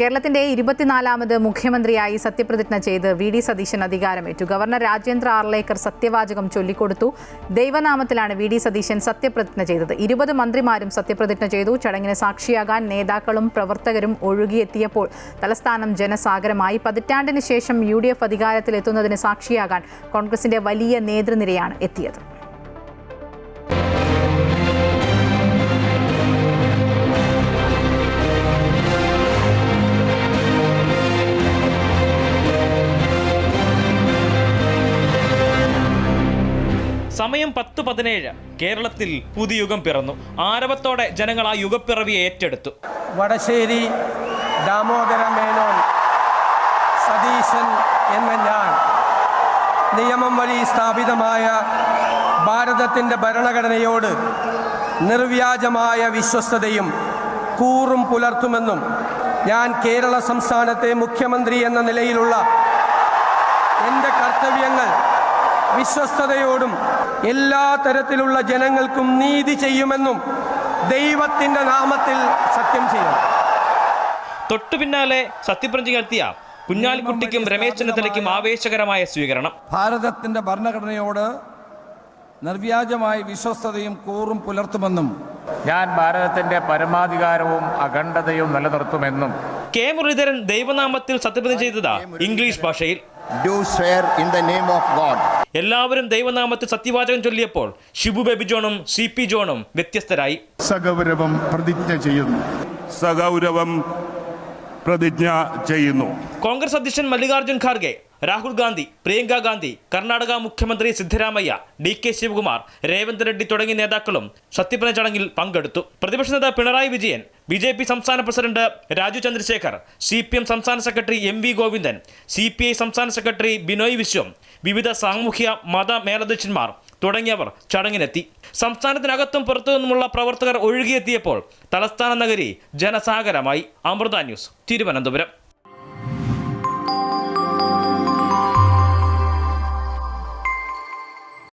കേരളത്തിന്റെ 24ാമത് മുഖ്യമന്ത്രിയായി സത്യപ്രതിജ്ഞ ചെയ്ത് വി.ഡി. സതീശൻ അധികാരമേറ്റു. ഗവർണർ രാജേന്ദ്ര ആർലേക്കർ സത്യവാചകം ചൊല്ലിക്കൊടുത്തു. ദൈവനാമത്തിലാണ് വി.ഡി. സതീശൻ സത്യപ്രതിജ്ഞ ചെയ്തത്. 20 മന്ത്രിമാരും സത്യപ്രതിജ്ഞ ചെയ്തു. ചടങ്ങിന് സാക്ഷിയാകാൻ നേതാക്കളും പ്രവർത്തകരും ഒഴുകിയെത്തിയപ്പോൾ തലസ്ഥാനം ജനസാഗരമായി. പതിറ്റാണ്ടിന് ശേഷം UDF അധികാരത്തിലെത്തുന്നതിന് സാക്ഷിയാകാൻ കോൺഗ്രസിന്റെ വലിയ നേതൃനിരയാണ് എത്തിയത്. സമയം 10:17. കേരളത്തിൽ പുതുയുഗം പിറന്നു. ആരവത്തോടെ ജനങ്ങൾ ആ യുഗപ്പിറവിയെ ഏറ്റെടുത്തു. വടശ്ശേരി ദാമോദര മേനോൻ സതീശൻ എന്ന ഞാൻ നിയമം വഴി സ്ഥാപിതമായ ഭാരതത്തിൻ്റെ ഭരണഘടനയോട് നിർവ്യാജമായ വിശ്വസ്തതയും കൂറും പുലർത്തുമെന്നും ഞാൻ കേരള സംസ്ഥാനത്തെ മുഖ്യമന്ത്രി എന്ന നിലയിലുള്ള എൻ്റെ കർത്തവ്യങ്ങൾ വിശ്വസ്തയോടും എല്ലാ തരത്തിലുള്ള ജനങ്ങൾക്കും നീതി ചെയ്യുമെന്നും ദൈവത്തിൻ്റെ നാമത്തിൽ സത്യം ചെയ്യും. തൊട്ടു പിന്നാലെ സത്യപ്രതിജ്ഞ നടത്തിയ കുഞ്ഞാലിക്കുട്ടിക്കും രമേശ് ചെന്നിത്തലയ്ക്കും ആവേശകരമായ സ്വീകരണം. ഭാരതത്തിൻ്റെ ഭരണഘടനയോട് നിർവ്യാജമായ വിശ്വസ്തതയും കൂറും പുലർത്തുമെന്നും ഞാൻ ഭാരതത്തിൻ്റെ പരമാധികാരവും അഖണ്ഡതയും നിലനിർത്തുമെന്നും. കെ മുരളീധരൻ ദൈവനാമത്തിൽ സത്യപ്രതിജ്ഞ ചെയ്തത് ഇംഗ്ലീഷ് ഭാഷയിൽ. Do swear in the name of God. എല്ലാവരും ദൈവനാമത്തിൽ സത്യവാചകം ചൊല്ലിയപ്പോൾ ഷിബു ബേബി ജോണും CP ജോണും വ്യത്യസ്തരായി. സഗൗരവം പ്രതിജ്ഞ ചെയ്യുന്നു. കോൺഗ്രസ് അധ്യക്ഷൻ മല്ലികാർജ്ജുൻ ഖാർഗെ, രാഹുൽ ഗാന്ധി, പ്രിയങ്ക ഗാന്ധി, കർണാടക മുഖ്യമന്ത്രി സിദ്ധരാമയ്യ, DK ശിവകുമാർ, രേവന്ത് റെഡ്ഡി തുടങ്ങിയ നേതാക്കളും സത്യപ്രതിജ്ഞ ചടങ്ങിൽ പങ്കെടുത്തു. പ്രതിപക്ഷ നേതാവ് പിണറായി വിജയൻ, BJP സംസ്ഥാന പ്രസിഡന്റ് രാജു ചന്ദ്രശേഖർ, CPM സംസ്ഥാന സെക്രട്ടറി MV ഗോവിന്ദൻ, CPI സംസ്ഥാന സെക്രട്ടറി ബിനോയ് വിശ്വം, വിവിധ സാമൂഹ്യ മത മേലധ്യക്ഷന്മാർ തുടങ്ങിയവർ ചടങ്ങിനെത്തി. സംസ്ഥാനത്തിനകത്തും പുറത്തു നിന്നുമുള്ള പ്രവർത്തകർ ഒഴുകിയെത്തിയപ്പോൾ തലസ്ഥാന നഗരി ജനസാഗരമായി. അമൃത ന്യൂസ്, തിരുവനന്തപുരം.